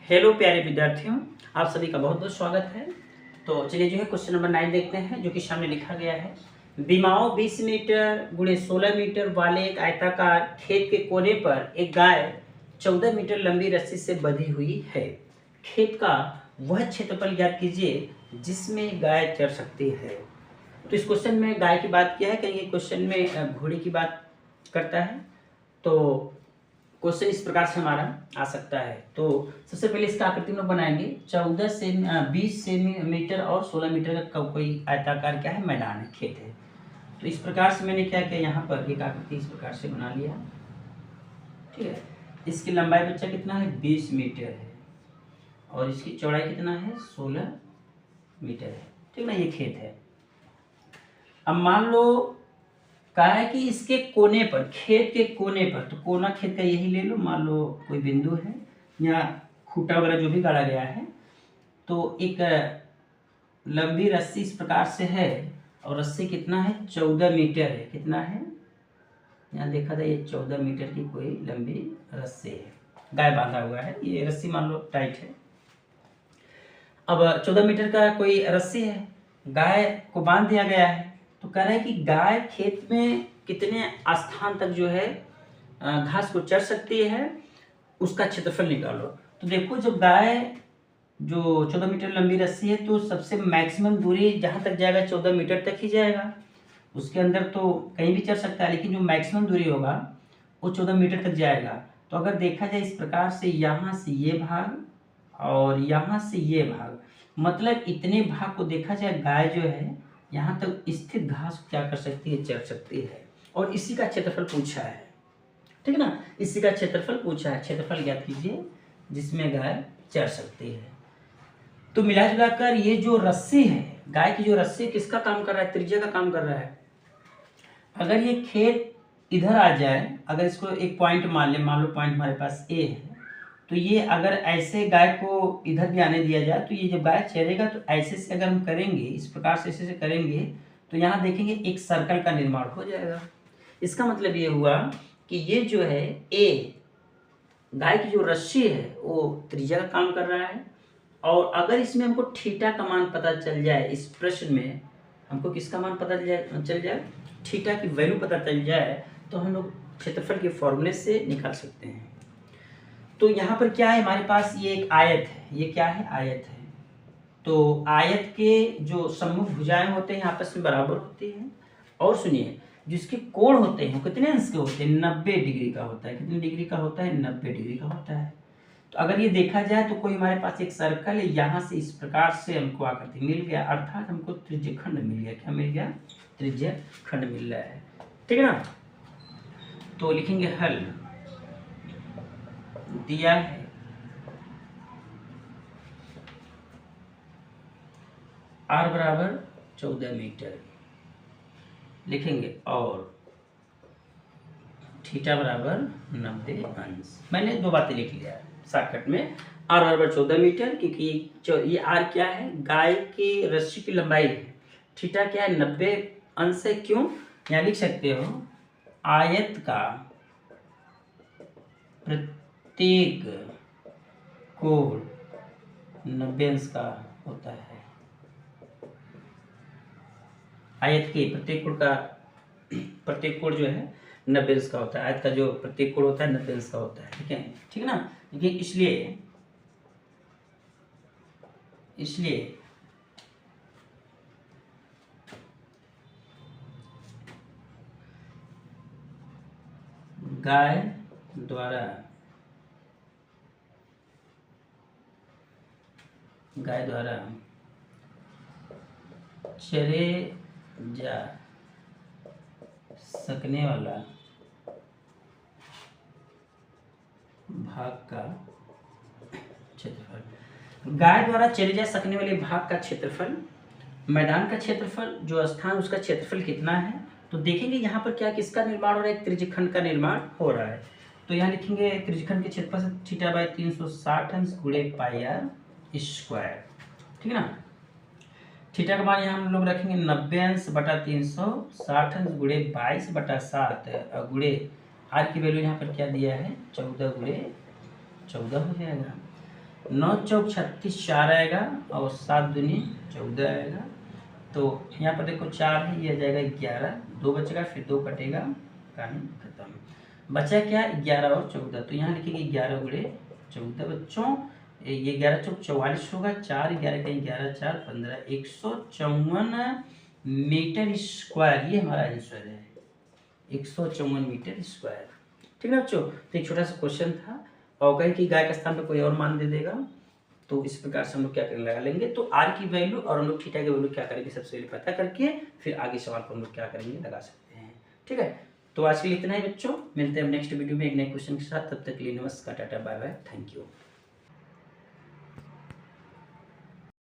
Hello प्यारे विद्यार्थियों, आप सभी का बहुत बहुत स्वागत है। तो चलिए जो है क्वेश्चन नंबर 9 देखते हैं, जो कि सामने लिखा गया है। विमाओं 20 मीटर गुणे 16 मीटर वाले एक आयताकार खेत के कोने पर एक गाय 14 मीटर लंबी रस्सी से बंधी हुई है। खेत का वह क्षेत्रफल ज्ञात कीजिए जिसमें गाय चर सकती है। तो इस क्वेश्चन में गाय की बात किया है, कहीं ये क्वेश्चन में घोड़ी की बात करता है। तो क्वेश्चन इस प्रकार से हमारा आ सकता है। तो सबसे पहले इसका आकृति में बनाएंगे। 14 से 20 सेंटीमीटर और 16 मीटर का कोई आयताकार क्या है, मैदान है, खेत है। तो इस प्रकार से मैंने क्या किया, यहाँ पर एक आकृति इस प्रकार से बना लिया। ठीक है, इसकी लंबाई बच्चा कितना है, 20 मीटर है, और इसकी चौड़ाई कितना है, 16 मीटर है। ठीक ना, ये खेत है। अब मान लो कहा है कि इसके कोने पर, खेत के कोने पर, तो कोना खेत का यही ले लो, मान लो कोई बिंदु है या खूंटा वगैरह जो भी गाड़ा गया है, तो एक लंबी रस्सी इस प्रकार से है, और रस्सी कितना है, 14 मीटर है। कितना है, यहाँ देखा था, ये 14 मीटर की कोई लंबी रस्सी है, गाय बांधा हुआ है। ये रस्सी मान लो टाइट है। अब 14 मीटर का कोई रस्सी है, गाय को बांध दिया गया है। तो कह रहा है कि गाय खेत में कितने स्थान तक जो है घास को चर सकती है, उसका क्षेत्रफल निकालो। तो देखो, जब गाय जो 14 मीटर लंबी रस्सी है, तो सबसे मैक्सिमम दूरी जहाँ तक जाएगा 14 मीटर तक ही जाएगा। उसके अंदर तो कहीं भी चर सकता है, लेकिन जो मैक्सिमम दूरी होगा वो 14 मीटर तक जाएगा। तो अगर देखा जाए इस प्रकार से, यहाँ से ये भाग और यहाँ से ये भाग, मतलब इतने भाग को देखा जाए, गाय जो है यहाँ तक स्थित घास क्या कर सकती है, चर सकती है। और इसी का क्षेत्रफल पूछा है, ठीक ना, इसी का क्षेत्रफल पूछा है। क्षेत्रफल ज्ञात कीजिए जिसमें गाय चर सकती है। तो मिला जुला कर ये जो रस्सी है, गाय की जो रस्सी, किसका काम कर रहा है, त्रिज्या का काम कर रहा है। अगर ये खेत इधर आ जाए, अगर इसको एक पॉइंट मान ले, मान लो पॉइंट हमारे पास ए है, तो ये अगर ऐसे गाय को इधर भी आने दिया जाए, तो ये जब गाय चरेगा तो ऐसे से अगर हम करेंगे, इस प्रकार से ऐसे से करेंगे, तो यहाँ देखेंगे एक सर्कल का निर्माण हो जाएगा। इसका मतलब ये हुआ कि ये जो है ए, गाय की जो रस्सी है वो त्रिज्या का काम कर रहा है। और अगर इसमें हमको थीटा का मान पता चल जाए, इस प्रश्न में हमको किसका मान पता चल जाए, थीटा की वैल्यू पता चल जाए, तो हम लोग क्षेत्रफल के फॉर्मूले से निकाल सकते हैं। तो यहाँ पर क्या है, हमारे पास ये एक आयत है, ये क्या है, आयत है। तो आयत के जो सम्मुख भुजाएं होते हैं आपस में बराबर होती हैं। और सुनिए, जिसके कोण होते हैं कितने अंश के होते हैं, 90 डिग्री का होता है। कितने डिग्री का होता है, 90 डिग्री का होता है। तो अगर ये देखा जाए तो कोई हमारे पास एक सर्कल है, यहाँ से इस प्रकार से हमको आकृति मिल गया, अर्थात हमको त्रिज्यखंड मिल गया। क्या मिल गया, त्रिज्यखंड मिल रहा है। ठीक है ना। तो लिखेंगे हल दिया है r बराबर 14 मीटर लिखेंगे, और थीटा बराबर 90 अंश। मैंने दो बातें लिख लिया शॉर्टकट में। r बराबर 14 मीटर, क्योंकि ये r क्या है, गाय की रस्सी की लंबाई है। थीटा क्या है, 90 अंश है। क्यों, यहाँ लिख सकते हो, आयत का प्रत्येक कोण 90 अंश का होता है। आयत के प्रत्येक कोण जो है 90 अंश का होता है। आयत का जो प्रत्येक कोण होता है 90 अंश का होता है। ठीक है, ठीक है ना। देखिए, इसलिए गाय द्वारा चरे जा सकने वाला भाग का क्षेत्रफल, गाय द्वारा चरे जा सकने वाले भाग का क्षेत्रफल, मैदान का क्षेत्रफल, जो स्थान उसका क्षेत्रफल कितना है। तो देखेंगे यहाँ पर क्या, किसका निर्माण हो रहा है, त्रिज्यखंड का निर्माण हो रहा है। तो यहाँ लिखेंगे त्रिज्यखंड के क्षेत्रफल से थीटा बाई 360 अंश गुणे पाई आर स्क्वायर। ठीक है ना। थीटा का मान यहाँ हम लोग रखेंगे 90 अंश बटा 360 अंश गुणे 22 बटा 7 गुणे आर की वैल्यू यहाँ पर क्या दिया है, 14 गुणे 14 हो जाएगा। 9 चौक 36 4 आएगा और 7 दूनी 14 आएगा। तो यहाँ पर देखो 4 है, ये आ जाएगा 11, 2 बचेगा, फिर 2 कटेगा, कहानी खत्म। बचा क्या 11 और 14, तो यहाँ लिखेंगे 11 गुणे 14 बच्चों, ये 11 चौक 44 होगा, 4 11 का 11 4 15, 154 मीटर स्क्वायर, ये हमारा आंसर है 154 मीटर स्क्वायर। ठीक है बच्चों, तो एक छोटा सा क्वेश्चन था, और कहीं कि गाय के स्थान पर कोई और मान दे देगा, तो इस प्रकार से हम लोग क्या करेंगे लगा लेंगे। तो आर की वैल्यू और हम लोग थीटा की वैल्यू क्या करेंगे सबसे पहले पता करके फिर आगे सवाल को हम लोग क्या करेंगे लगा सकते हैं। ठीक है, तो आज के लिए इतना ही बच्चों, मिलते हैं नेक्स्ट वीडियो में एक नए क्वेश्चन के साथ, तब तक के लिए नमस्कार, tata bye bye, thank you.